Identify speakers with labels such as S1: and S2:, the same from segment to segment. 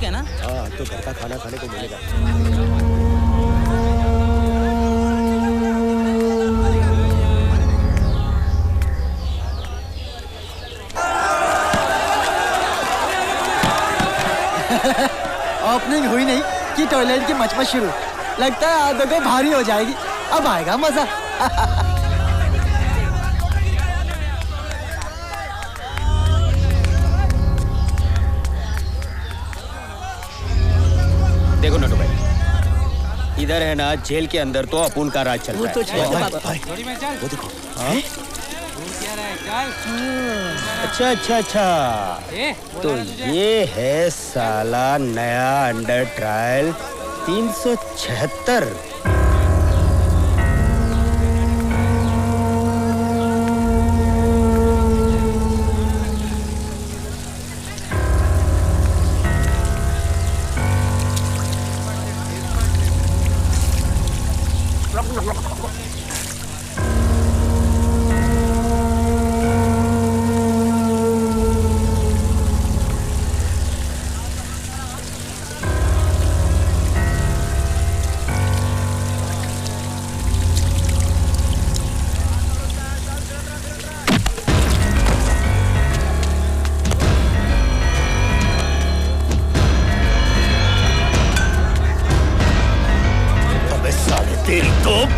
S1: है ना?
S2: हाँ, तो घर का खाना खाने को मिलेगा।
S3: ओपनिंग हुई नहीं कि टॉयलेट की मचमच शुरू। लगता है आदत को भारी हो जाएगी। अब आएगा मजा।
S2: देखो नटू भाई, इधर है ना जेल के अंदर तो अपुन का राज चल रहा है।
S1: वो तो
S2: वो देखो। अच्छा अच्छा अच्छा, तो ये है साला नया अंडर ट्रायल 376।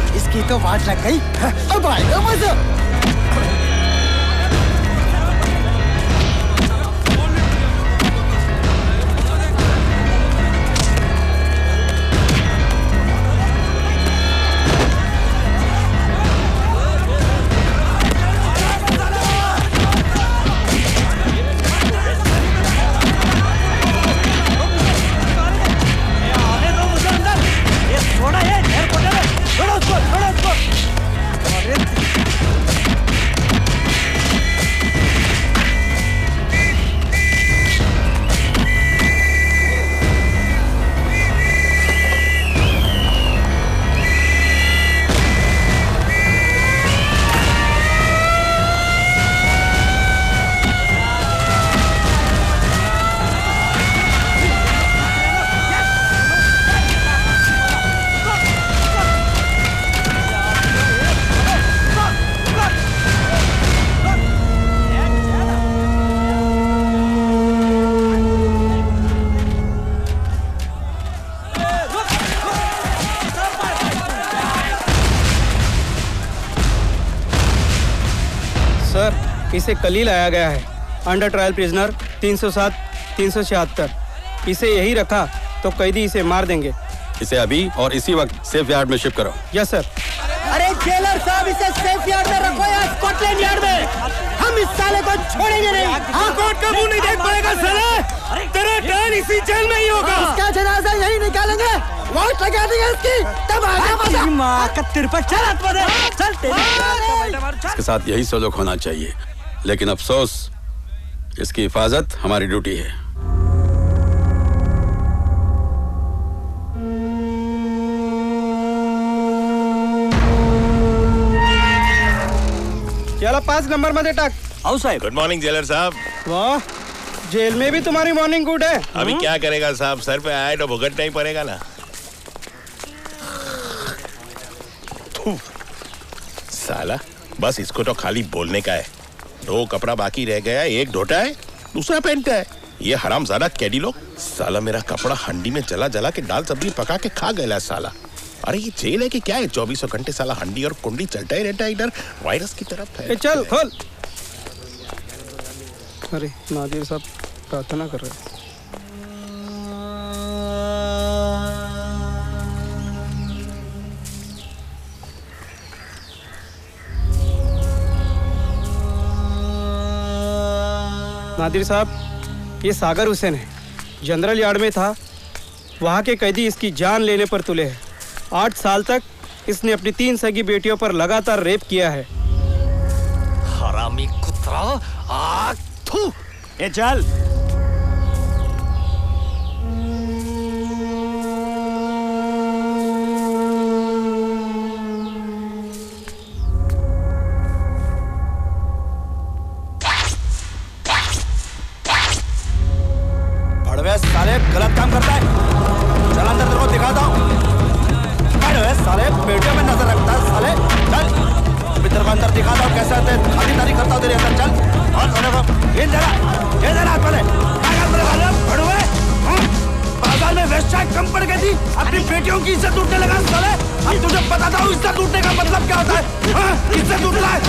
S3: इसकी तो वाट लग गई। अब आएगा मजा।
S4: इसे कल लाया गया है। Under trial prisoner 307, 376। इसे यही रखा तो कैदी इसे मार देंगे।
S5: इसे अभी और इसी वक्त सेफ यार्ड में शिफ्ट करो।
S4: Yes sir.
S3: अरे जेलर साहब, इसे सेफ यार्ड में रखो या स्कॉटलैंड यार्ड में। हम इस साले को छोड़ेंगे नहीं। हाँ, कोर्ट का मुंह नहीं देख पाएगा साले। तेरा ट्रायल इसी जेल में ही होगा। इसका जनाजा यही निकालेंगे। वोट लगा देंगे इसकी, तब आएगा मजा। माँ का तिरपा चल
S5: इसके साथ यही सलूक होना चाहिए, लेकिन अफसोस इसकी हिफाजत हमारी ड्यूटी है।
S4: चला 5 नंबर मध्ये टाक।
S2: आओ साहब।
S6: गुड मॉर्निंग जेलर साहब।
S4: वाह, जेल में भी तुम्हारी मॉर्निंग गुड है।
S6: अभी क्या करेगा साहब, सर पे आए तो भुगतना ही पड़ेगा ना। साला बस इसको तो खाली बोलने का है। 2 कपड़ा बाकी रह गया, एक ढोटा है, दूसरा पहनता है। ये हरामजादा कैदी लोग। साला मेरा कपड़ा हंडी में जला जला के दाल सब्जी पका के खा गया साला। अरे ये जेल है कि क्या है? 24 घंटे साला हंडी और कुंडी चलता ही रहता है इधर, वायरस की तरफ है।
S4: चल खोल। अरे नादिर साहब प्रार्थना कर रहे हैं। नादिर साहब, ये सागर हुसैन है, जनरल यार्ड में था। वहाँ के कैदी इसकी जान लेने पर तुले हैं। 8 साल तक इसने अपनी 3 सगी बेटियों पर लगातार रेप किया है।
S2: हरामी कुत्ता। थू। ए चल।
S1: साले गलत काम करता है। चल अंदर तेरे को दिखाता हूँ। साले बेटियों में नजर रखता है साले। चल अभी तेरे को अंदर दिखाता हूँ कैसे खातिरदारी करता हूँ तेरे अंदर। चल और साले को ये जरा हाथ वाले बड़ुए बाजार में वेश्या कम पड़ गई थी, अपनी बेटियों की इज्जत लूटने लगा साले। अब तुझे बताता हूँ इज्जत लूटने का मतलब क्या होता है। इज्जत लूटना है।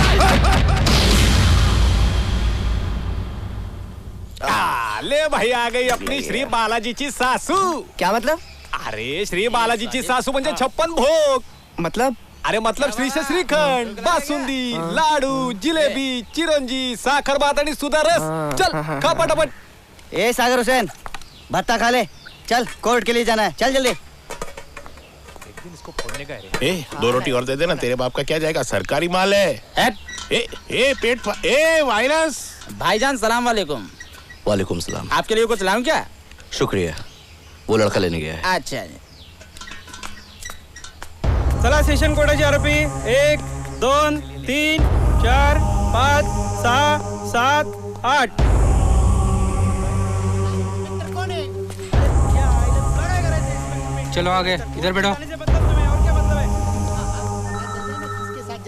S7: ले भाई आ गई अपनी श्री बालाजीची सासू।
S2: क्या मतलब?
S7: अरे श्री बालाजीची सासू म्हणजे 56 भोग।
S2: मतलब
S7: मतलब श्री से श्रीखंड, बासुंदी, लाडू, जिलेबी, चिरंजी, साखर भात आणि सुधा रस। चल खा पटापट।
S2: ए सागर हुसैन, भत्ता खा ले। चल कोर्ट के लिए जाना है, चल जल्दी।
S6: ए 2 रोटी और दे देना, तेरे बाप का क्या जाएगा, सरकारी माल है। वायरस।
S8: भाईजान सलाम वालेकुम।
S9: वालेकुम सलाम।
S8: आपके लिए कुछ लाऊं क्या?
S9: शुक्रिया, वो लड़का लेने गया है।
S8: अच्छा
S4: चला सेशन कोर्टाचे आरोपी 1, 2, 3, 4, 5, 6, 7, 8।
S8: चलो आगे, इधर बैठो।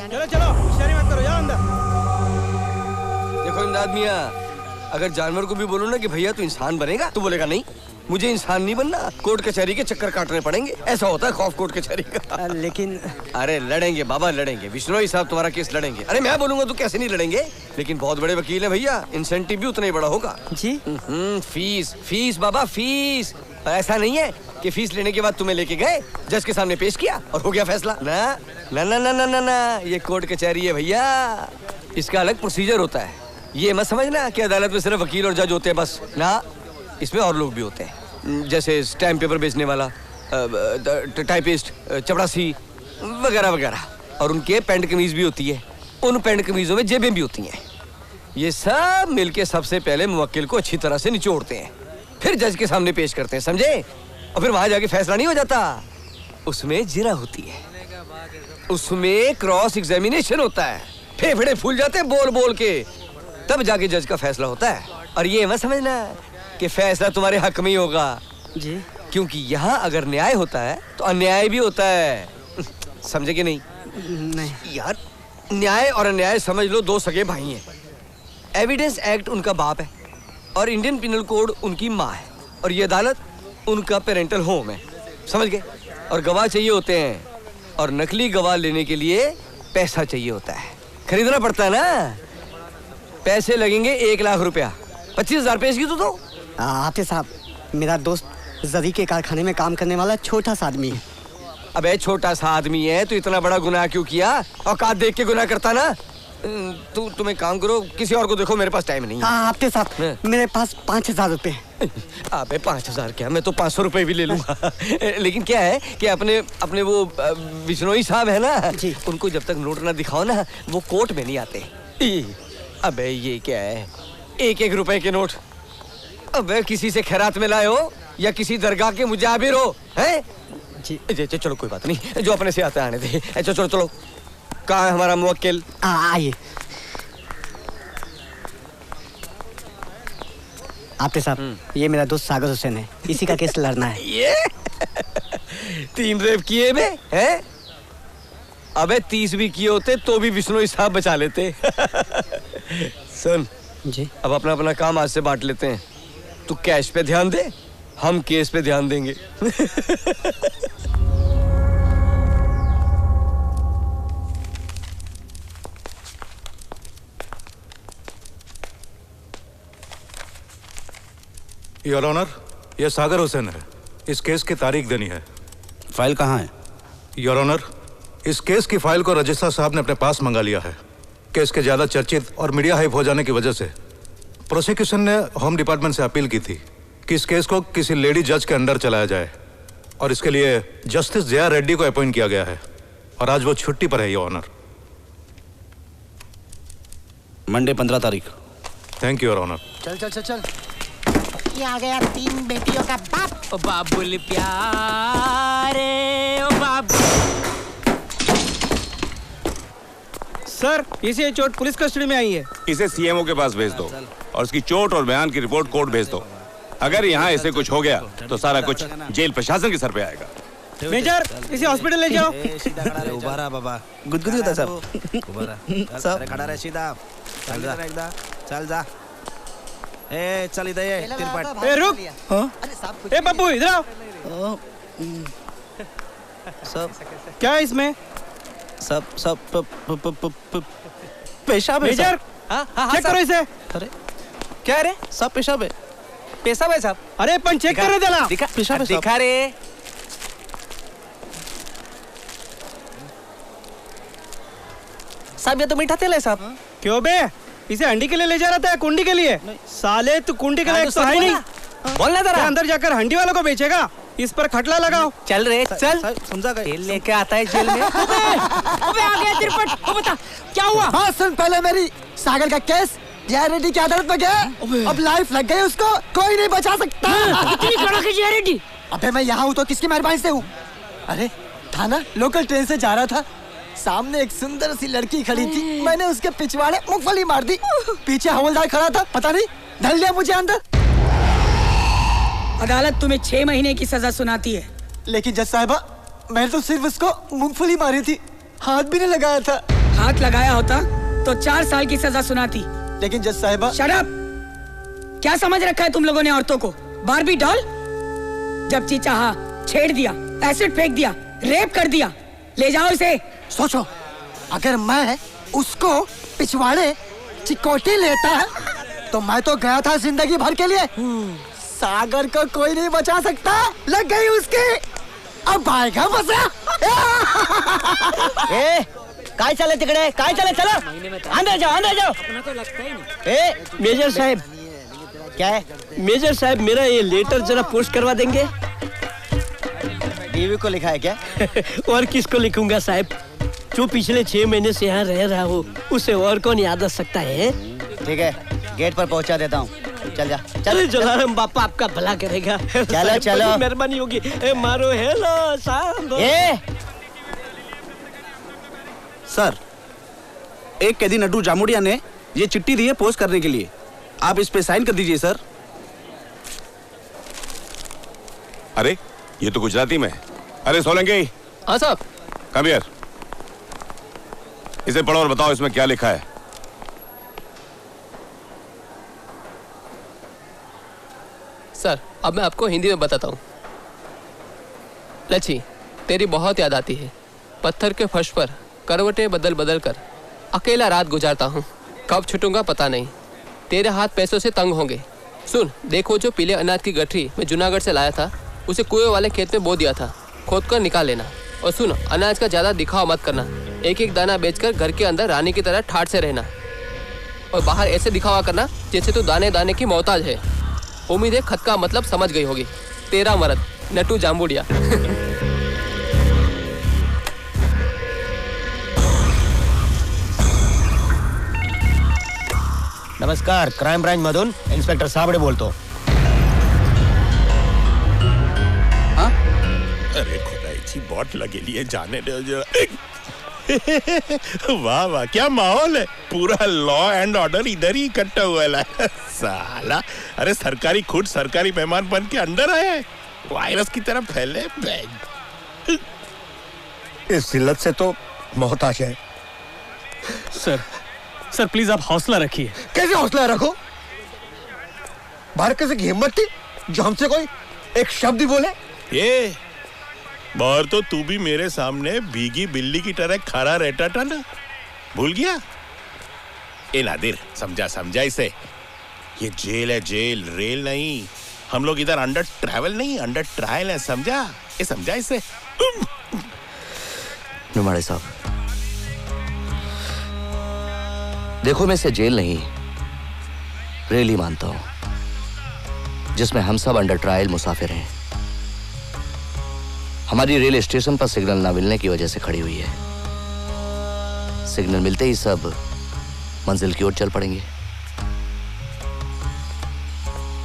S4: चलो चलो, होशियारी मत करो, जाओ अंदर।
S9: देखो इमदाद मियाँ, अगर जानवर को भी बोलो ना कि भैया तू इंसान बनेगा तो बोलेगा नहीं, मुझे इंसान नहीं बनना, कोर्ट कचहरी के चक्कर काटने पड़ेंगे। ऐसा होता है खौफ कोर्ट कचहरी का।
S2: लेकिन
S9: अरे लड़ेंगे बाबा, लड़ेंगे। विश्नोई साहब तुम्हारा केस लड़ेंगे। अरे मैं बोलूंगा तो कैसे नहीं लड़ेंगे, लेकिन बहुत बड़े वकील है भैया, इंसेंटिव भी उतना ही बड़ा होगा
S2: जी।
S9: फीस फीस बाबा फीस। ऐसा नहीं है कि फीस लेने के बाद तुम्हें लेके गए, जज के सामने पेश किया और हो गया फैसला। ना ना ना ना ना ना, ना। ये कोर्ट कचहरी है भैया, इसका अलग प्रोसीजर होता है। ये मत समझना कि अदालत में सिर्फ वकील और जज होते हैं बस, ना, इसमें और लोग भी होते हैं, जैसे स्टैम्प पेपर बेचने वाला, टाइपिस्ट, चपरासी वगैरह वगैरह। और उनके पैंट कमीज भी होती है, उन पैंट कमीजों में जेबें भी होती हैं। ये सब मिलके सबसे पहले मुवक्किल को अच्छी तरह से निचोड़ते हैं, फिर जज के सामने पेश करते हैं, समझे? और फिर वहां जाके फैसला नहीं हो जाता, उसमें जिरा होती है, उसमें क्रॉस एग्जामिनेशन होता है, फेफड़े फूल जाते हैं बोल बोल के, तब जाके जज का फैसला होता है। और ये मत समझना कि फैसला तुम्हारे हक में ही होगा
S2: जी,
S9: क्योंकि यहाँ अगर न्याय होता है तो अन्याय भी होता है। समझे कि नहीं?
S2: नहीं
S9: यार, न्याय और अन्याय समझ लो, 2 सगे भाई हैं। एविडेंस एक्ट उनका बाप है और इंडियन पिनल कोड उनकी माँ है, और ये अदालत उनका पेरेंटल होम है, समझ गए? और गवाह चाहिए होते हैं, और नकली गवाह लेने के लिए पैसा चाहिए होता है, खरीदना पड़ता है ना। पैसे लगेंगे 1 लाख रुपया, 25,000 पेश की तो
S2: आते साहब, मेरा दोस्त जरी के कारखाने में काम करने वाला छोटा सा आदमी है।
S9: अबे छोटा सा आदमी है तो इतना बड़ा गुनाह क्यों किया? औकात देख के गुनाह करता ना। तुम एक काम करो, किसी और को देखो, मेरे पास टाइम नहीं है।
S2: आपके साथ मेरे पास 5,000 रुपए।
S9: अबे 5,000 क्या, मैं तो 500 रुपए भी ले लूंगा। लेकिन क्या है कि अपने वो विश्नोई साहब है ना जी, उनको जब तक नोट ना दिखाओ ना, वो कोर्ट में नहीं आते। अबे ये क्या है, 1-1 रुपए के नोट? अबे किसी से खैरात में लाए हो या किसी दरगाह के मुजाबिर हो, हैं? जी चलो कोई बात नहीं, जो अपने से आता है आने दे। चलो चलो, कहाँ है हमारा मुवक्किल?
S2: आइए। आपके साहब, ये मेरा दोस्त सागर हुसैन है, इसी का केस लड़ना है।
S9: ये 3 रेप किए बे, हैं? अबे 30 भी किए होते तो भी विष्णु साहब बचा लेते। सुन
S2: जी,
S9: अब अपना अपना काम आज से बांट लेते हैं। तू कैश पे ध्यान दे, हम केस पे ध्यान देंगे।
S10: योर ऑनर, यह सागर हुसैन है। इस केस की तारीख देनी है।
S1: फाइल कहाँ है?
S10: योर ऑनर, इस केस की फाइल को रजिस्ट्रार साहब ने अपने पास मंगा लिया है। केस के ज्यादा चर्चित और मीडिया हाइप हो जाने की वजह से प्रोसिक्यूशन ने होम डिपार्टमेंट से अपील की थी कि इस केस को किसी लेडी जज के अंडर चलाया जाए, और इसके लिए जस्टिस जया रेड्डी को अपॉइंट किया गया है, और आज वो छुट्टी पर है योर ऑनर।
S1: मंडे 15 तारीख।
S10: Thank you your honour.
S8: चल चल चल चल।
S11: ये आ गया 3 बेटियों का बाप।
S8: ओ बाबुल प्यारे, ओ बाबू।
S4: सर, इसे चोट पुलिस कस्टडी में आई है।
S12: इसे सीएमओ के पास भेज दो और उसकी चोट और बयान की रिपोर्ट कोर्ट भेज दो। अगर यहाँ ऐसे कुछ हो गया तो सारा कुछ जेल प्रशासन के सर पे आएगा।
S4: मेजर इसे हॉस्पिटल ले जाओ।
S1: उभा रहा बाबा, गुदगुदी होता सब। उभा रहा सब, खड़ा रहे सीधा। चल जा एकदा, चल जा। ए चल इधर ये तिरपट।
S4: ए रुक। ए पप्पू इधर आओ।
S1: सब
S4: क्या है इसमें?
S1: सब पेशाब है।
S4: मेजर चेक करो इसे।
S1: अरे क्या रे? सब पेशाब है।
S7: पेशाब है साहब।
S4: अरे पण चेक कर रे त्याला।
S1: पेशाब है।
S7: दिखा रे।
S1: साहब ये तो मीठा तेल है साहब।
S4: क्यों बे? इसे हंडी के लिए ले जा रहा था कुंडी के लिए? साले तू कुंडी के लायक तो है नहीं।
S7: बोलना जरा।
S4: अंदर जाकर हंडी वालों को बेचेगा। इस पर खटला लगाओ।
S7: चल रे चल।
S1: समझा गए।
S7: तेल लेके आता है जेल में।
S3: अबे आ गया तिरपट। वो बता क्या हुआ? हाँ सुन पहले मेरी। सागर का केस जेआरडी की अदालत में गया। अब लाइफ लग गई उसको, कोई नहीं बचा सकता।
S11: इतनी कड़क है जेआरडी।
S3: अबे मैं यहाँ हूँ तो किसकी मेहरबानी से हूँ? अरे था ना, लोकल ट्रेन से जा रहा था, सामने एक सुंदर सी लड़की खड़ी थी, मैंने उसके पिछवाड़े मूंगफली मार दी। पीछे हवलदार खड़ा था, पता नहीं धर लिया मुझे अंदर।
S11: अदालत तुम्हें 6 महीने की सजा सुनाती है।
S3: लेकिन जज साहिबा, मैंने तो सिर्फ उसको मूंगफली मारी थी, हाथ भी नहीं लगाया था।
S11: हाथ लगाया होता तो 4 साल की सजा सुनाती।
S3: लेकिन जज साहिबा।
S11: Shut up! क्या समझ रखा है तुम लोगों ने औरतों को? Barbie doll? जब जी चाहा छेड़ दिया, एसिड फेंक दिया, रेप कर दिया। ले जाओ इसे।
S3: सोचो, अगर मैं उसको पिछवाड़े चिकोटी लेता तो मैं तो गया था जिंदगी भर के लिए। सागर को कोई नहीं बचा सकता। लग गई उसकी, अब आएगा मजा।
S9: काय चले तिकडे, काय चले, चलो अंदर जाओ, अंदर जाओ। ए मेजर साहब, क्या है?
S2: मेजर साहब मेरा ये लेटर जरा पोस्ट करवा देंगे?
S9: बीवी को लिखा है क्या?
S2: और किसको लिखूंगा साहब? जो पिछले 6 महीने से यहाँ रह रहा हो उसे और कौन याद रख सकता है?
S9: ठीक है, गेट पर पहुँचा देता हूँ। चल जा,
S2: चल जलाराम बापा आपका भला करेगा।
S9: चलो चलो,
S2: मेहरबानी होगी। ए मारो हेलो साहब।
S1: सर, एक कैदी नट्टू जामुड़िया ने ये चिट्ठी दी है पोस्ट करने के लिए, आप इस पे साइन कर दीजिए सर।
S12: अरे ये तो गुजराती में। अरे सोलंकी।
S7: हाँ साहब।
S12: Come here. इसे पढ़ो और बताओ इसमें क्या लिखा है।
S7: सर अब मैं आपको हिंदी में बताता हूँ। लच्छी, तेरी बहुत याद आती है। पत्थर के फर्श पर करवटें बदल बदल कर अकेला रात गुजारता हूँ। कब छूटूंगा पता नहीं। तेरे हाथ पैसों से तंग होंगे। सुन, देखो जो पीले अनाज की गठरी मैं जूनागढ़ से लाया था, उसे कुएं वाले खेत में बो दिया था। खोद कर निकाल लेना। और सुन, अनाज का ज़्यादा दिखावा मत करना। एक एक दाना बेचकर घर के अंदर रानी की तरह ठाठ से रहना। और बाहर ऐसे दिखावा करना जैसे तू दाने दाने की मोहताज है। उम्मीद है खत का मतलब समझ गई होगी। तेरा मर्द नट्टू जामुड़िया।
S9: नमस्कार, क्राइम ब्रांच मधून इन्स्पेक्टर साबड़े बोलतो।
S6: अरे खुदाई बॉट लगे लिए जाने दो जरा। वाह वाह, क्या माहौल है। पूरा लॉ एंड ऑर्डर इधर ही इकट्ठा हुआ है। साला, अरे सरकारी खुद सरकारी मेहमान बन के अंदर आया है। वायरस की तरह फैले।
S9: इस जिल्लत से तो मोहताज है।
S4: सर प्लीज आप हौसला रखिए।
S9: कैसे हौसला रखो? बाहर कैसे की हिम्मत थी जो हमसे कोई एक शब्द ही बोले?
S6: ये बाहर तो तू भी मेरे सामने भीगी बिल्ली की तरह खड़ा रहता था ना, भूल गया? ए नादिर, समझा समझा इसे। ये जेल है, जेल, रेल नहीं। हम लोग इधर अंडर ट्रैवल नहीं, अंडर ट्रायल है, समझा? ये समझा इसे।
S13: नुमाड़े साहब, देखो मैं इसे जेल नहीं रेल ही मानता हूं, जिसमें हम सब अंडर ट्रायल मुसाफिर हैं। हमारी रेल स्टेशन पर सिग्नल ना मिलने की वजह से खड़ी हुई है। सिग्नल मिलते ही सब मंजिल की ओर चल पड़ेंगे।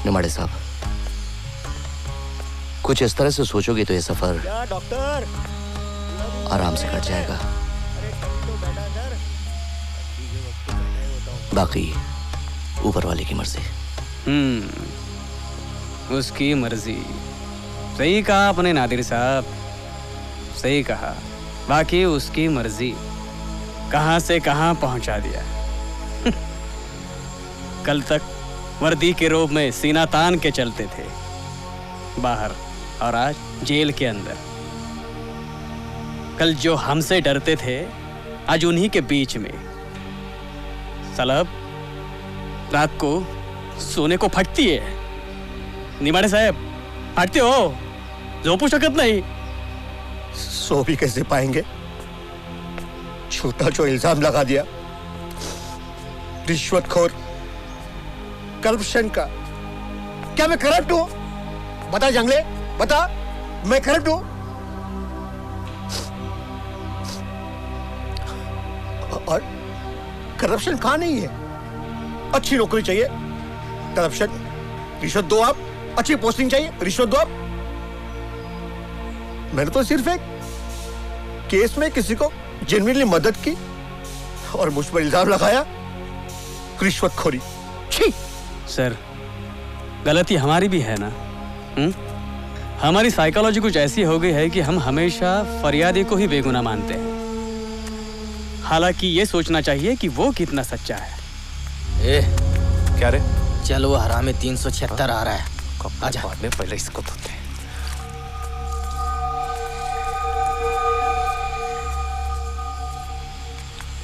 S13: नुमाड़े साहब, कुछ इस तरह से सोचोगे तो ये सफर आराम से कट जाएगा। बाकी ऊपर वाले की मर्जी।
S4: उसकी मर्जी। सही कहा आपने नादिर साहब, सही कहा। बाकी उसकी मर्जी, कहां से कहां पहुंचा दिया। कल तक वर्दी के रोब में सीना तान के चलते थे बाहर, और आज जेल के अंदर। कल जो हमसे डरते थे आज उन्हीं के बीच में। सलब रात को सोने को फटती है। निमाड़े साहब फटते हो, झोपू शकत नहीं।
S14: सो भी कैसे पाएंगे? झूठा जो इल्जाम लगा दिया, रिश्वतखोर, करप्शन का। क्या मैं करप्ट हूं? बता जंगले, बता, मैं करप्ट हूं? और करप्शन कहां नहीं है? अच्छी नौकरी चाहिए, करप्शन। रिश्वत दो आप, अच्छी पोस्टिंग चाहिए, रिश्वत दो आप। मैंने तो सिर्फ एक केस में किसी को जेन्युइनली मदद की और मुझ पर इल्जाम लगाया रिश्वतखोरी। छी!
S4: सर, गलती हमारी भी है ना। हमारी साइकोलॉजी कुछ ऐसी हो गई है कि हम हमेशा फरियादी को ही बेगुनाह मानते हैं, हालांकि ये सोचना चाहिए कि वो कितना सच्चा है।
S15: क्या रे?
S8: चल वो हरामी 376 आ रहा है। आजा।
S15: पहले इसको धोते हैं।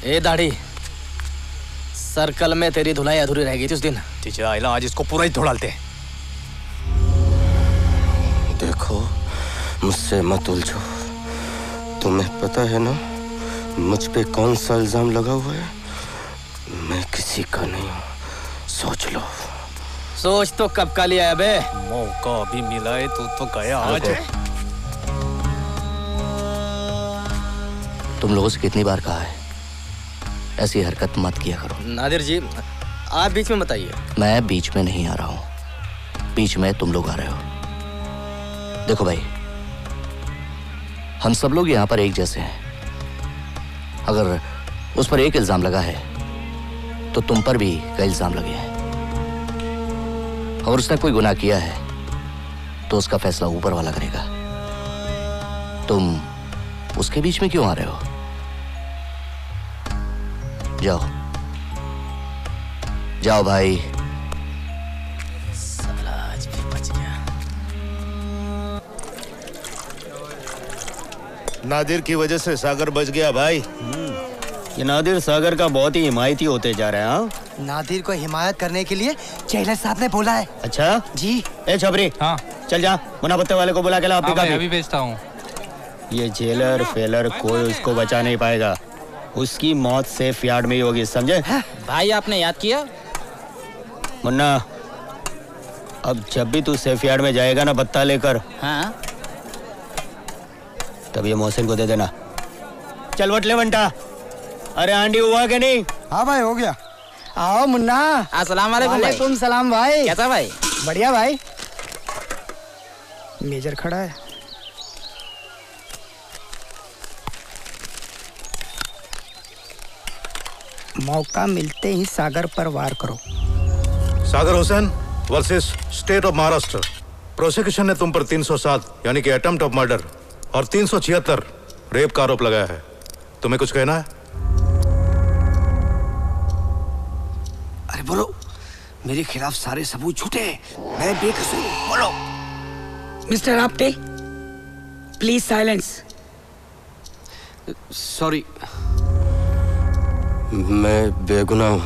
S8: ए दाढ़ी, सर्कल में तेरी धुलाई अधूरी रह गई थी उस दिन।
S15: चीचा आइला, आज इसको पूरा ही धो डालते हैं।
S16: देखो, मुझसे मत उलझो। तुम्हें पता है ना मुझ पे कौन सा इल्जाम लगा हुआ है? मैं किसी का नहीं हूँ, सोच लो।
S8: सोच तो कब का लिया है बे?
S15: मौका अभी मिला है तो गया आज।
S13: तुम लोगों से कितनी बार कहा है ऐसी हरकत मत किया करो।
S8: नादिर जी, आप बीच में बताइए।
S13: मैं बीच में नहीं आ रहा हूं, बीच में तुम लोग आ रहे हो। देखो भाई, हम सब लोग यहां पर एक जैसे हैं। अगर उस पर एक इल्जाम लगा है तो तुम पर भी कई इल्जाम लगे हैं, और उसने कोई गुनाह किया है तो उसका फैसला ऊपर वाला करेगा। तुम उसके बीच में क्यों आ रहे हो? जाओ जाओ भाई।
S8: साला आज भी बच गया।
S14: नादिर की वजह से सागर बच गया भाई।
S17: ये नादिर सागर का बहुत ही हिमायती होते जा रहा है। हाँ,
S18: नादिर को हिमायत करने के लिए जेलर साहब ने बोला है।
S17: अच्छा
S18: जी।
S17: ए छबरी, हाँ चल जा, मुन्ना पत्ते वाले को बुला के ला।
S19: अभी भेजता हूँ।
S17: ये जेलर फेलर कोई उसको बचा नहीं पाएगा, उसकी मौत सेफ यार्ड में ही होगी, समझे?
S8: भाई आपने याद किया?
S17: मुन्ना, अब जब भी तू सेफ यार्ड में जाएगा ना बत्ता लेकर,
S8: हाँ,
S17: तब ये मोहसिन को दे देना। चल वटले वंटा। अरे आंडी हुआ कि नहीं?
S18: हाँ भाई, हो गया। आओ मुन्ना।
S8: अस्सलाम वालेकुम भाई।
S18: वालेकुम सलाम भाई।
S8: कैसा भाई?
S18: बढ़िया भाई। मेजर खड़ा है। मौका मिलते ही सागर पर वार करो।
S10: Sagar Hussain versus state of Maharashtra. Prosecution ने तुम पर 307 यानी कि अटेम्प्ट ऑफ मर्डर और 376 रेप का आरोप लगाया है। तुम्हें कुछ कहना है?
S9: अरे बोलो, मेरे खिलाफ सारे सबूत झूठे हैं, मैं बेकसूर हूं, बोलो।
S11: Mister Apte, please silence.
S16: Sorry, मैं बेगुनाह हूं।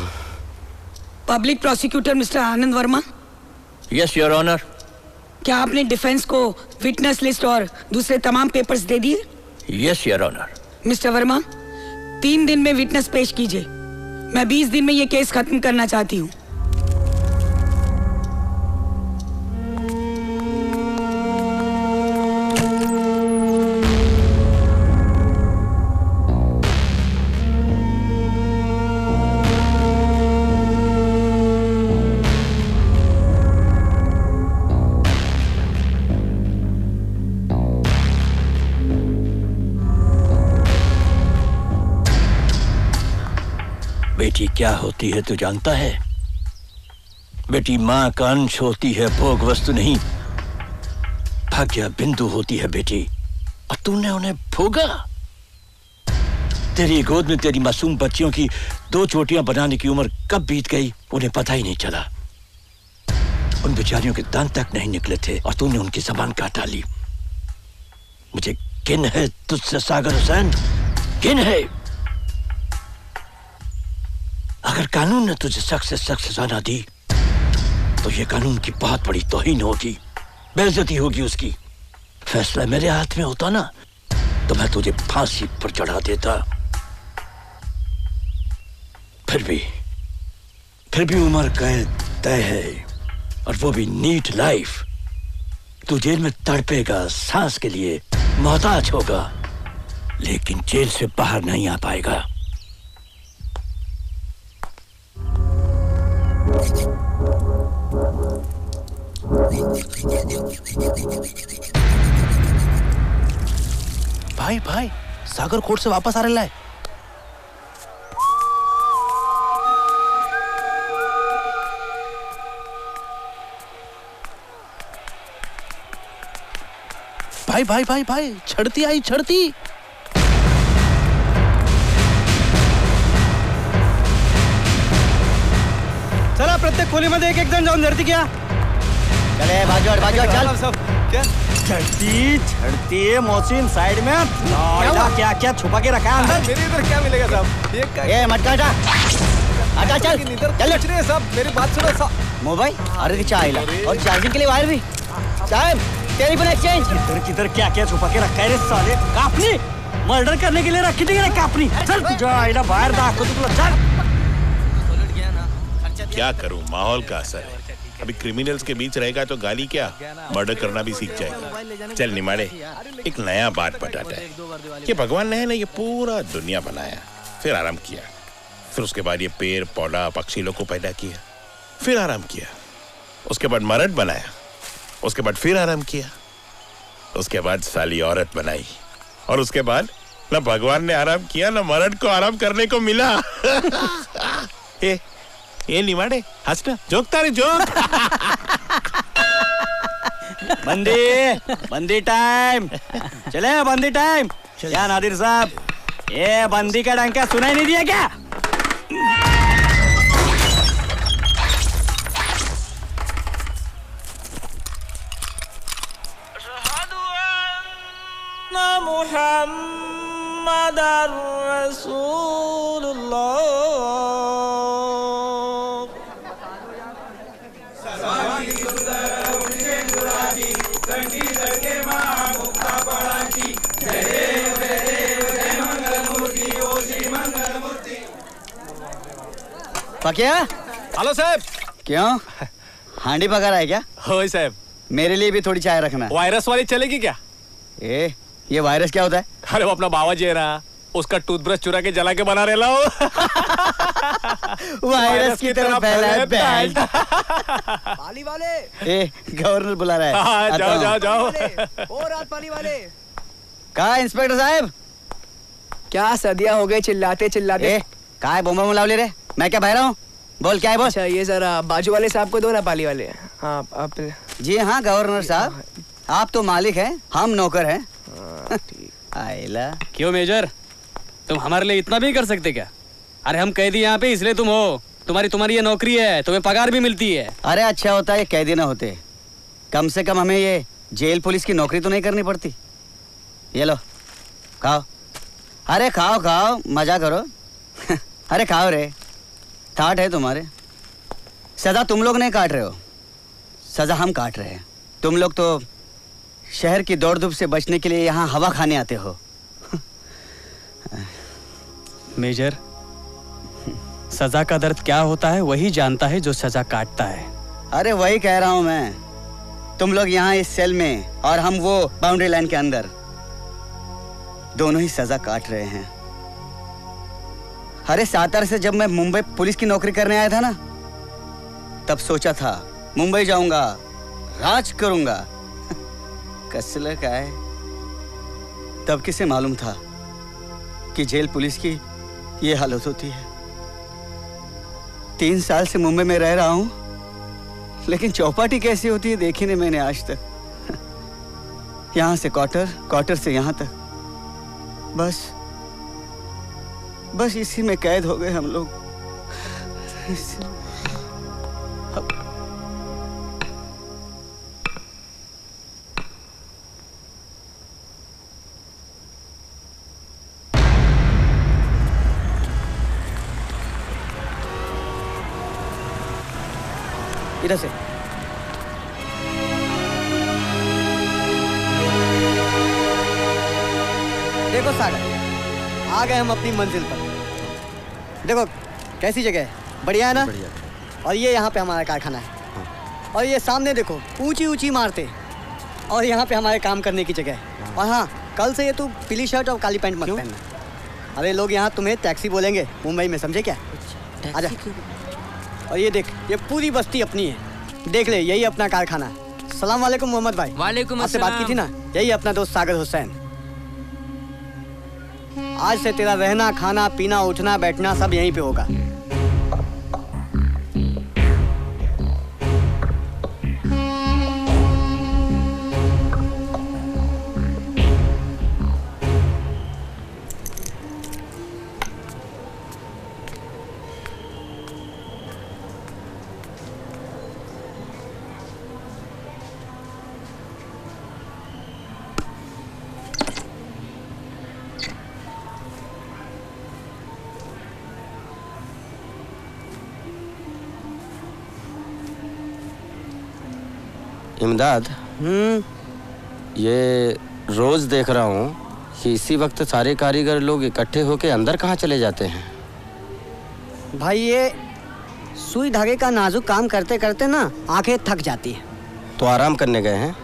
S11: Public prosecutor Mister Anand Verma.
S17: Yes your honour.
S11: क्या आपने डिफेंस को विटनेस लिस्ट और दूसरे तमाम पेपर्स दे दिए?
S17: Yes your honour.
S11: Mister Verma, 3 दिन में विटनेस पेश कीजिए। मैं 20 दिन में ये केस खत्म करना चाहती हूँ।
S2: बेटी क्या होती है तू जानता है?
S19: बेटी माँ का अंश होती है, भोग वस्तु नहीं। भाग्य बिंदु होती है बेटी, और तूने उन्हें भोगा। तेरी गोद में तेरी मासूम बच्चियों की 2 चोटियां बनाने की उम्र कब बीत गई उन्हें पता ही नहीं चला। उन बेचारियों के दांत तक नहीं निकले थे और तूने उनकी ज़बान काट डाली। मुझे किन है तुझसे सागर हुसैन, किन है। अगर कानून ने तुझे सख्त से सख्त सजा ना दी तो ये कानून की बहुत बड़ी तौहीन होगी, बेइज्जती होगी उसकी। फैसला मेरे हाथ में होता ना तो मैं तुझे फांसी पर चढ़ा देता। फिर भी उम्र कैद तय है, और वो भी नीट लाइफ। तू जेल में तड़पेगा, सांस के लिए मोहताज होगा, लेकिन जेल से बाहर नहीं आ पाएगा।
S1: भाई सागर कोर्ट से वापस आ रहा है। भाई छड़ती आई छड़ती।
S4: चला प्रत्येक खोलीमध्ये एक जण जाऊन धरती घ्या।
S8: चले बाजू चल
S1: सब क्या छड़ती है मोहसिन साइड में। क्या छुपा के रखा है अंदर?
S9: मेरे इधर क्या मिलेगा साहब?
S8: ये मटका हटा चल
S9: चल साहब मेरी बात सुनो साहब।
S8: मोबाइल अरे चाइला और चार्जिंग के लिए वायर भी। साहब टेलीफोन एक्सचेंज
S1: किधर क्या छुपा के रखा है रे साले? कापनी मर्डर करने के लिए रखी थी रे कापनी। चल जा आइला बाहर दाखो तू। चल
S6: क्या करूं, माहौल का असर है। अभी क्रिमिनल्स के बीच रहेगा तो गाली क्या, मर्डर करना भी सीख जाएगा। चल निमाड़े, एक नया बात बताता है कि भगवान ने ये पूरा दुनिया बनाया, फिर आराम किया, फिर उसके बाद ये पेड़ पौधा पक्षी लोग को पैदा किया, फिर आराम किया, उसके बाद मर्द बनाया, उसके बाद फिर आराम किया, उसके बाद साली औरत बनाई, और उसके बाद न भगवान ने आराम किया न मर्द को आराम करने को मिला। ये निमाड़े हंसना, जोकता रे जोक।
S1: बंदी टाइम चले, बंदी टाइम। क्या नादिर साहब, ये बंदी का डंका सुनाई नहीं दिया क्या?
S3: मुहम्मदुर रसूलुल्लाह।
S8: पकिया
S15: हेलो साहब।
S8: क्यों हांडी पका रहा है क्या?
S15: हो साहब,
S8: मेरे लिए भी थोड़ी चाय रखना।
S15: वायरस वाली चलेगी क्या?
S8: ये वायरस क्या होता है?
S15: अरे वो अपना बाबा जी है ना, उसका टूथब्रश चुरा के जला के बना रहे लो।
S8: वायरस की तरह फैला है बैंड।
S9: पाली वाले
S8: गवर्नर बुला रहा है।
S15: हाँ, जाओ।
S9: और रात पाली वाले।
S8: कहा इंस्पेक्टर साहब?
S7: क्या सदियां हो गई चिल्लाते चिल्लाते।
S8: कहा है बोमा मुलावले रे? मैं क्या बह रहा हूँ? बोल क्या है बोल।
S7: अच्छा ये जरा बाजू वाले साहब को दो ना, पाली वाले। हाँ आप। जी
S8: हाँ गवर्नर साहब, आप तो मालिक हैं, हम नौकर हैं। आइला
S4: क्यों मेजर, तुम हमारे लिए इतना भी कर सकते क्या? अरे हम कैदी यहाँ पे इसलिए तुम हो, तुम्हारी ये नौकरी है, तुम्हें पगार भी मिलती है।
S8: अरे अच्छा होता है ये कैदी ना होते, कम से कम हमें ये जेल पुलिस की नौकरी तो नहीं करनी पड़ती। ये लो खाओ। अरे खाओ मजा करो। अरे खाओ रे, ठाठ है तुम्हारे। सजा तुम लोग नहीं काट रहे हो, सजा हम काट रहे हैं। तुम लोग तो शहर की दौड़ धूप से बचने के लिए यहाँ हवा खाने आते हो।
S4: मेजर, सजा का दर्द क्या होता है वही जानता है जो सजा काटता है।
S8: अरे वही कह रहा हूं मैं। तुम लोग यहाँ इस सेल में और हम वो बाउंड्री लाइन के अंदर, दोनों ही सजा काट रहे हैं। अरे 7 से जब मैं मुंबई पुलिस की नौकरी करने आया था ना, तब सोचा था मुंबई जाऊंगा, राज करूंगा। कसला का है, तब किसे मालूम था कि जेल पुलिस की ये हालत होती है। 3 साल से मुंबई में रह रहा हूं, लेकिन चौपाटी कैसी होती है देखी नहीं मैंने आज तक। यहाँ से क्वार्टर, क्वार्टर से यहाँ तक, बस इसी में कैद हो गए हम लोग। इधर से देखो सागर, आ गए हम अपनी मंजिल पर। देखो कैसी जगह है, बढ़िया है ना? बढ़िया। और ये यहाँ पे हमारा कारखाना है। और ये सामने देखो ऊंची ऊंची इमारतें, और यहाँ पे हमारे काम करने की जगह है। और हाँ, कल से ये तू पीली शर्ट और काली पैंट मत पहनना। अरे लोग यहाँ तुम्हें टैक्सी बोलेंगे मुंबई में, समझे क्या? आजा। और ये देख, ये पूरी बस्ती अपनी है, देख ले, यही अपना कारखाना है। सलाम वालेकुम मोहम्मद भाई। वालेकुम अस्सलाम। आपसे बात की थी ना, यही अपना दोस्त सागर हुसैन। आज से तेरा रहना, खाना, पीना, उठना, बैठना सब यहीं पे होगा।
S16: इमदाद, ये रोज देख रहा हूँ कि इसी वक्त सारे कारीगर लोग इकट्ठे होकर अंदर कहाँ चले जाते हैं?
S8: भाई ये सुई धागे का नाजुक काम करते करते ना आंखें थक जाती हैं।
S16: तो आराम करने गए हैं?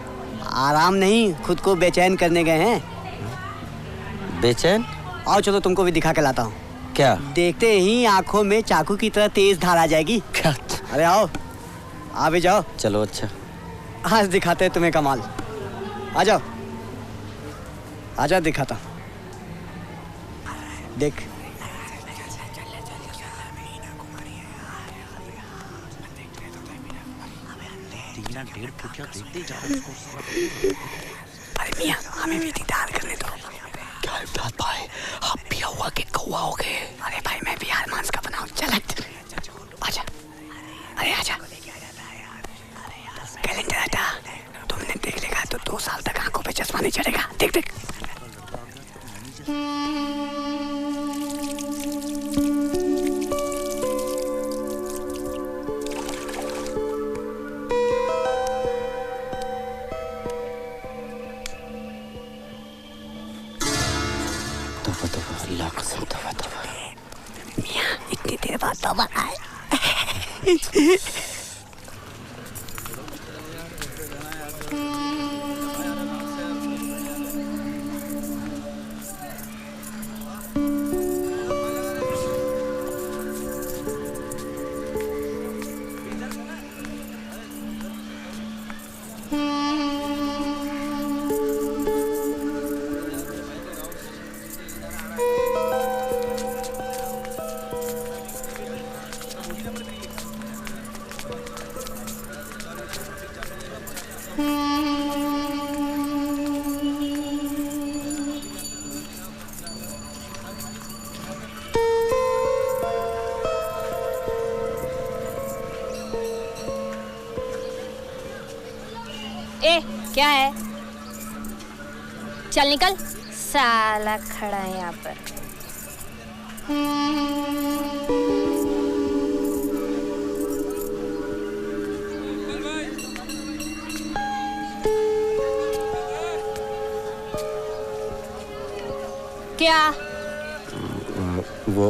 S8: आराम नहीं, खुद को बेचैन करने गए हैं।
S16: बेचैन?
S8: आओ चलो तुमको भी दिखा के लाता हूँ।
S16: क्या?
S8: देखते ही आंखों में चाकू की तरह तेज धार आ जाएगी। अरे आओ, आ भी जाओ।
S16: चलो अच्छा,
S8: आज दिखाते हैं तुम्हें कमाल। आ जाओ, आजा दिखाता। देख, अरे मियां, हमें भी दीदार करने दो। क्या इमदाद भाई, आप पिया हुआ के कौवा हो गए? अरे भाई मैं भी यार मांस का बनाऊं, चल आजा। अरे आजा, कैलेंडर हटा। तुमने देख लेगा तो 2 साल तक आंखों पे चश्मा नहीं चढ़ेगा। देख देख।
S16: अल्लाह कसम, तौबा।
S8: मियां इतनी देर बाद तौबा आए।
S20: क्या है? चल निकल, साला खड़ा है यहाँ पर। क्या?
S16: वो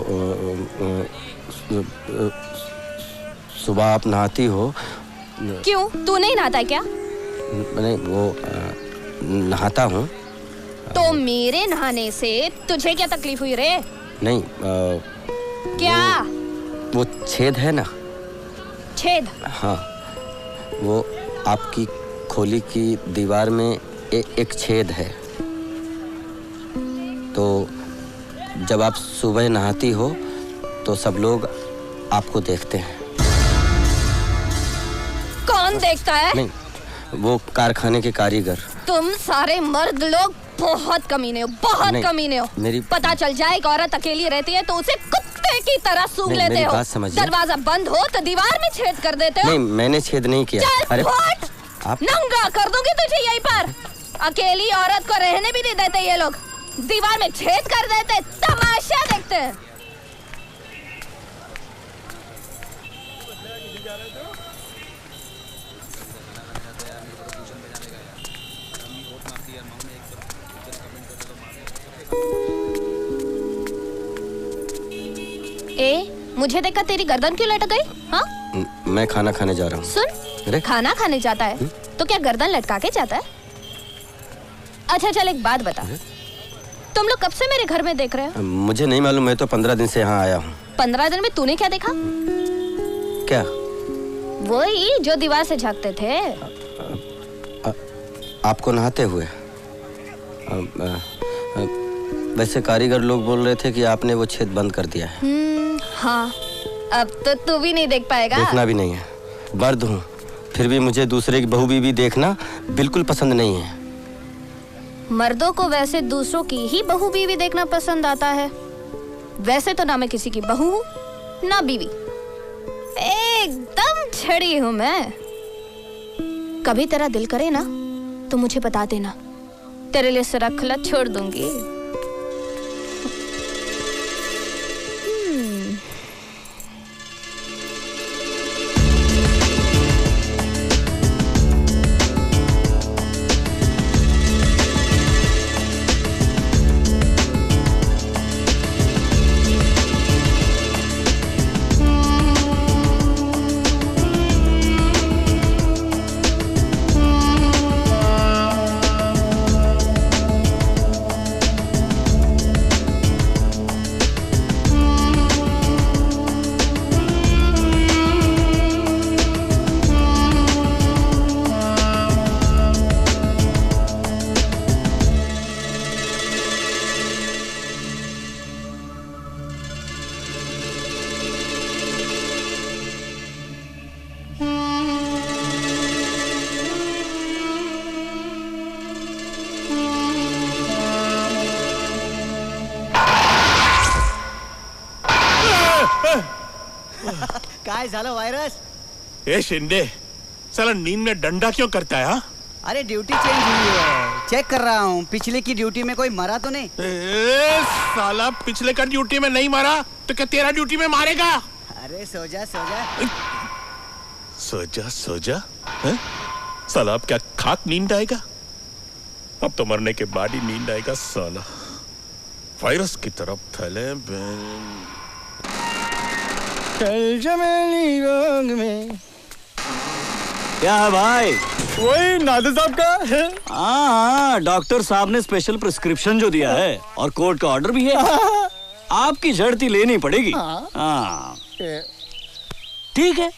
S16: सुबह आप नहाती हो?
S20: क्यों, तू नहीं नहाता क्या?
S16: नहीं, वो नहाता हूँ।
S20: तो मेरे नहाने से तुझे क्या तकलीफ हुई रे?
S16: नहीं,
S20: क्या?
S16: वो छेद है ना?
S20: छेद?
S16: हाँ, वो आपकी खोली की दीवार में एक छेद है। तो जब आप सुबह नहाती हो तो सब लोग आपको देखते हैं।
S20: कौन कौन देखता है?
S16: नहीं, वो कारखाने के कारीगर।
S20: तुम सारे मर्द लोग बहुत कमीने हो, बहुत
S16: नहीं,
S20: कमीने हो।
S16: मेरी
S20: पता चल जाए एक औरत अकेली रहती है तो उसे कुत्ते की तरह सूंघ
S16: नहीं,
S20: लेते
S16: मेरी
S20: हो।
S16: बात समझिए।
S20: दरवाजा बंद हो तो दीवार में छेद कर देते हो।
S16: नहीं, मैंने छेद नहीं किया।
S20: चल फट!
S16: आप
S20: नंगा कर दूंगी तुझे यहीं पर। अकेली औरत को रहने भी नहीं देते ये लोग, दीवार में छेद कर देते, तमाशा देखते हैं। मुझे देखकर तेरी गर्दन क्यों लटक गई? हाँ?
S16: मैं खाना खाने जा रहा हूँ।
S20: सुन, खाना खाने जाता है तो क्या गर्दन लटका के जाता है? अच्छा चल एक बात बता, तुम लोग कब से मेरे घर में देख रहे हो?
S16: मुझे नहीं मालूम, मैं तो 15 दिन से यहाँ आया हूँ।
S20: 15 दिन में तूने क्या देखा?
S16: क्या?
S20: वही जो दीवार से झांकते थे।
S16: आपको नहाते हुए? वैसे कारीगर लोग बोल रहे थे कि आपने वो छेद बंद कर दिया है।
S20: हाँ, अब तो तू भी नहीं देख पाएगा।
S16: देखना भी नहीं है, मर्द हूँ, फिर भी मुझे दूसरे की बहू बीवी देखना बिल्कुल पसंद नहीं है।
S20: मर्दों को वैसे दूसरों की ही बहू बीवी देखना पसंद आता है। वैसे तो ना मैं किसी की बहू हूँ ना बीवी, एकदम छड़ी हूँ मैं। कभी तेरा दिल करे ना तो मुझे बता देना, तेरे लिए सरखला छोड़ दूंगी।
S8: काय झालं वायरस?
S6: ए शिंदे, साला नींद में डंडा क्यों करता है?
S8: अरे ड्यूटी चेंज हुई है, चेक कर रहा हूँ पिछले की ड्यूटी में कोई मरा तो नहीं।
S6: साला पिछले का ड्यूटी में नहीं मारा तो क्या तेरा ड्यूटी में मारेगा?
S8: अरे सो जा सो जा।
S6: सो जा सो जा? साला अब क्या खाक नींद आएगा? अब तो मरने के बाद ही नींद आएगा साला। वायरस की तरफ फैले
S4: कल चमेली बाग में। क्या है भाई? वही नादिर साहब का। हाँ, डॉक्टर साहब ने स्पेशल प्रिस्क्रिप्शन जो दिया है और कोर्ट का ऑर्डर भी है। आपकी झड़ती लेनी पड़ेगी। हाँ ठीक है।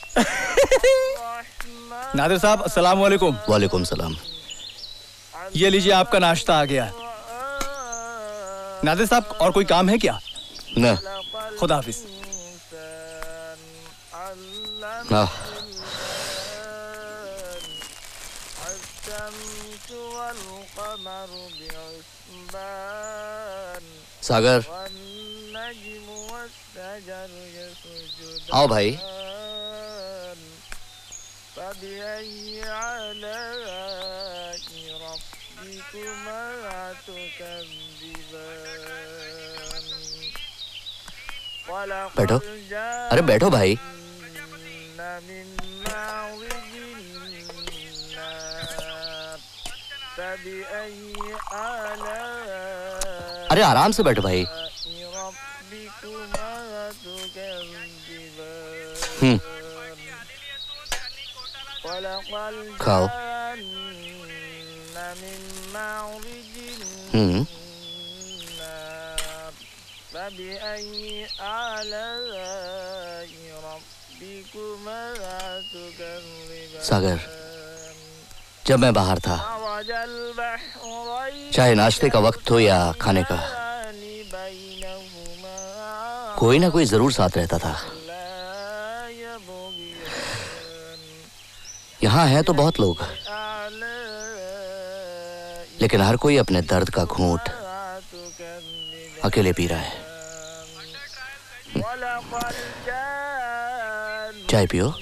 S15: नादिर साहब अस्सलाम वालेकुम।
S13: वालेकुम सलाम।
S15: ये लीजिए आपका नाश्ता आ गया। नादिर साहब और कोई काम है क्या?
S13: ना।
S15: खुदा हाफिज।
S13: सागर आओ भाई। बैठो। अरे बैठो भाई। अरे आराम से बैठो भाई। खाओ। सागर, जब मैं बाहर था, चाहे नाश्ते का वक्त हो या खाने का, कोई ना कोई जरूर साथ रहता था। यहाँ है तो बहुत लोग, लेकिन हर कोई अपने दर्द का घूंट अकेले पी रहा है। चाय पियो।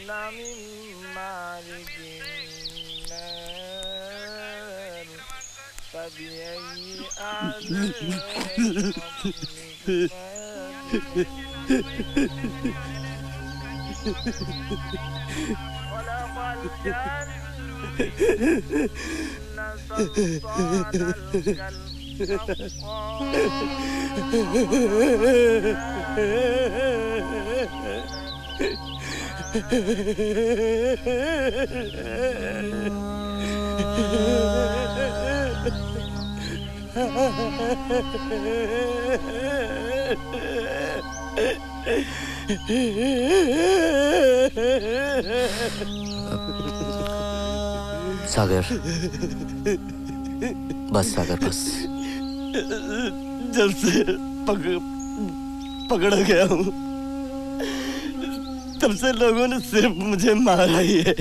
S13: सागर, बस सागर बस।
S2: जब से पकड़ा गया हूँ तब से लोगों ने सिर्फ मुझे मारा ही है।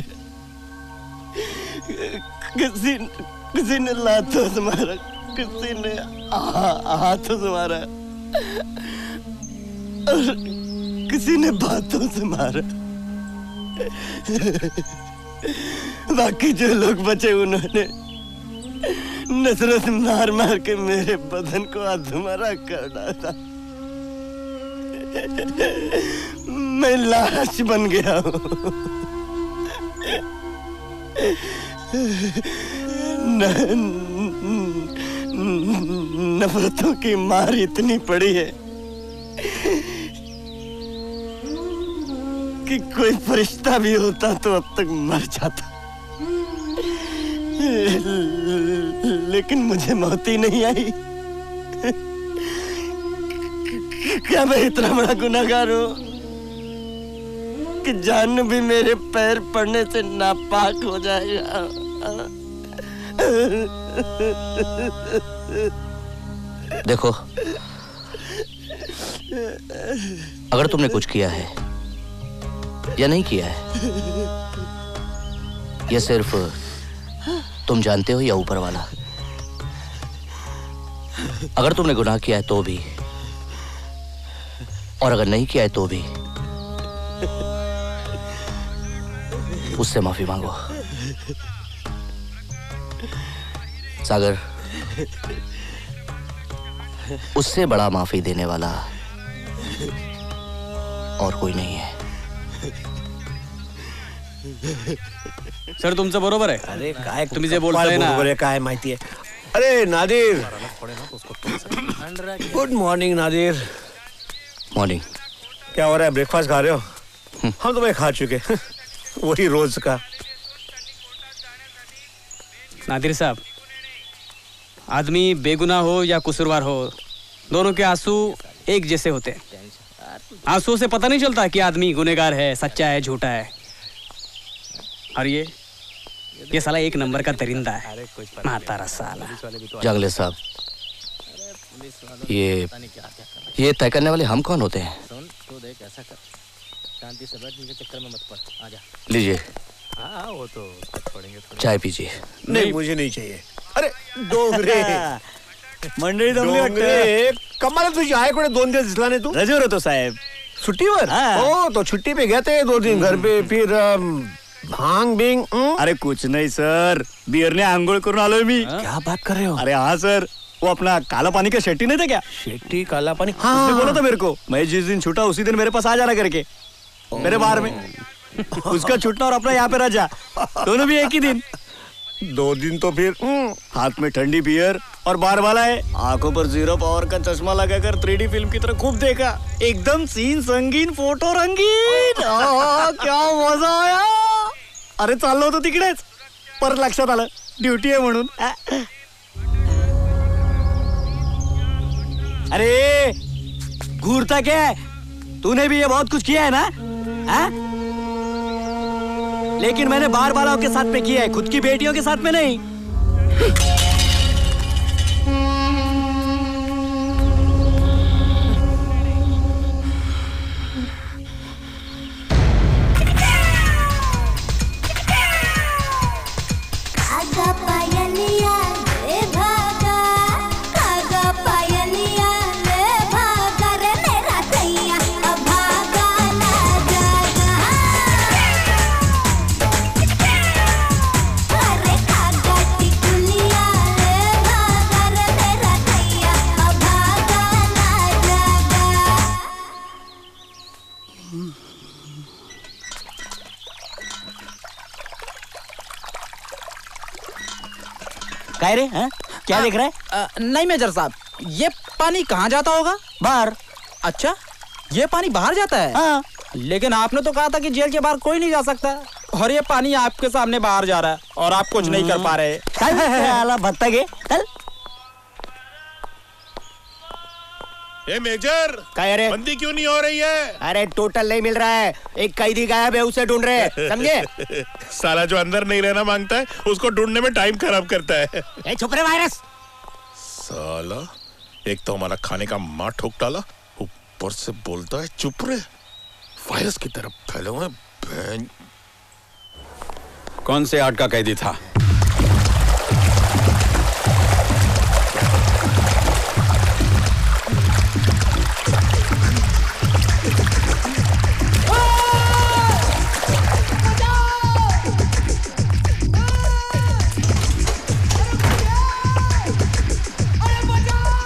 S2: किसी ने लातों से मारा, किसी ने हाथों से मारा और किसी ने बातों से मारा। बाकी जो लोग बचे उन्होंने नजरों से मार मार के मेरे बदन को अधमरा कर डाला। मैं लाश बन गया हूँ। नफरतों की मार इतनी पड़ी है कि कोई फरिश्ता भी होता तो अब तक मर जाता, लेकिन मुझे मौत ही नहीं आई। क्या मैं इतना बड़ा गुनाहगार हूँ कि जान भी मेरे पैर पड़ने से नापाक हो जाएगा?
S13: देखो, अगर तुमने कुछ किया है या नहीं किया है, यह सिर्फ तुम जानते हो या ऊपर वाला। अगर तुमने गुनाह किया है तो भी, और अगर नहीं किया है तो भी, उससे माफी मांगो। सागर, उससे बड़ा माफी देने वाला और कोई नहीं है।
S4: सर, तुमचं बरोबर आहे।
S14: अरे काय
S4: तुम्ही जे बोलताय ना,
S14: बरोबर आहे, काय माहिती आहे? अरे Nadir, good morning Nadir.
S13: Morning.
S14: क्या हो रहा है? ब्रेकफास्ट खा रहे हो? हम तो भाई खा चुके वही रोज का।
S4: नादिर साहब, आदमी बेगुनाह हो या कसूरवार हो, दोनों के आंसू एक जैसे होते हैं। आंसू से पता नहीं चलता कि आदमी गुनहगार है, सच्चा है, झूठा है। और ये साला एक नंबर का दरिंदा है, मातारा साला।
S13: जागले साहब, ये तय करने वाले हम कौन होते हैं?
S17: शांति से बैठ, इनके चक्कर में मत पड़। आजा।
S13: लीजिए,
S17: हाँ वो तो पढ़ेंगे थोड़े।
S13: चाय पीजिए।
S14: नहीं, मुझे नहीं चाहिए। अरे डोंगरे
S17: मंडळी जमली
S14: वाटते। कमाल तुझी आहे कुठे? 2 दिवस दिसला नाही तू?
S17: रजेवर होतो साहेब।
S14: छुट्टीवर? हो, तो छुट्टी पे गए थे 2 दिन घर पे, फिर भांग बिंग।
S17: अरे कुछ नहीं सर, बियर ने आंघोळ करून आलोय मी।
S14: क्या बात कर रहे हो?
S17: अरे हाँ सर, वो अपना काला पानी का शेट्टी नहीं था क्या?
S14: शेट्टी काला पानी?
S17: हाँ, उसने बोला था मेरे को, मैं जिस दिन छूटा उसी दिन मेरे पास आ जाना करके, मेरे बार में। उसका छूटना और अपना यहाँ पे राजा, दोनों भी एक ही दिन।
S14: 2 दिन तो फिर
S17: हाथ में ठंडी बियर और बार वाला है, आंखों पर 0 पावर का चश्मा लगाकर 3D फिल्म की तरह खूब देखा। एकदम सीन संगीन, फोटो रंगीन। क्या मजा आया। अरे चाललो होतो तिकडेच, परत लक्षात आलं ड्यूटी आहे म्हणून। अरे घूरता क्या है? तूने भी ये बहुत कुछ किया है ना? लेकिन मैंने बार वालों के साथ में किया है, खुद की बेटियों के साथ में नहीं।
S8: काय रे हाँ? क्या देख रहा है?
S17: नहीं मेजर साहब, ये पानी कहाँ जाता होगा?
S8: बाहर।
S17: अच्छा, ये पानी बाहर जाता है?
S8: हाँ।
S17: लेकिन आपने तो कहा था कि जेल के बाहर कोई नहीं जा सकता, और ये पानी आपके सामने बाहर जा रहा है और आप कुछ नहीं कर पा रहे।
S8: चल भत्ता के चल।
S6: ए मेजर,
S14: क्या रे?
S6: बंदी क्यों नहीं हो रही है?
S14: अरे टोटल नहीं मिल रहा है, एक कैदी गायब है, उसे ढूंढ रहे हैं, समझे?
S6: साला जो अंदर नहीं रहना मांगता है उसको ढूंढने में टाइम खराब करता है।
S14: ए चुप रहे वायरस।
S6: साला एक तो हमारा खाने का माँ ठोक डाला, ऊपर से बोलता है चुप रहे। वायरस की तरफ फैले हुए बहन।
S5: कौन से आर्ट का कैदी था?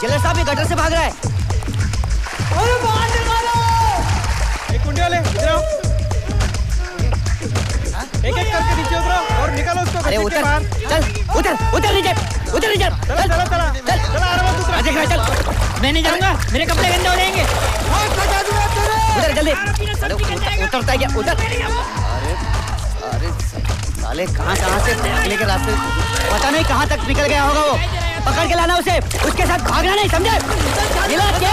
S8: जेलर साहब ये गटर से भाग रहा है।
S4: अरे बाहर निकालो! एक कुंडे वाले इधर आओ। एक-एक करके नीचे उतरो और निकालो उसको।
S8: अरे उतर, चल, उतर नीचे, चल,
S4: चला आराम उतर।
S8: देख रहा चल।
S11: मैं नहीं जाऊंगा, मेरे कपड़े गंदे हो जाएंगे।
S8: उतर जल्दी। अरे उतरता है क्या? उतर। अरे साले कहाँ से भागने के रास्ते, पता नहीं कहाँ तक निकल गया होगा वो। पकड़ के लाना उसे, उसके साथ भागना नहीं, समझे? क्या?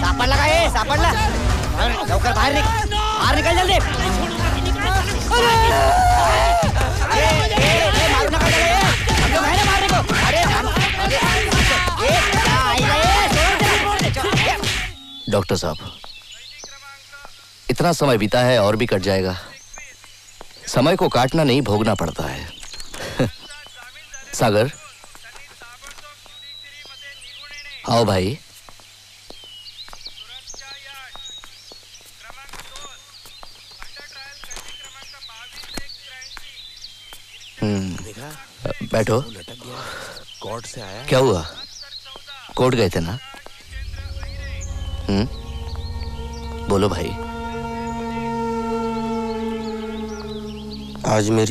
S8: सापड़ लगा, सापड़ ला। लौकर बाहर निकल जल्दी। मारू ना मारने को।
S13: डॉक्टर साहब, इतना समय बीता है और भी कट जाएगा। समय को काटना नहीं, भोगना पड़ता है। सागर, आओ भाई। बैठो।
S6: कोर्ट से आया?
S13: क्या हुआ? कोर्ट गए थे ना? बोलो भाई।
S16: आज मेरी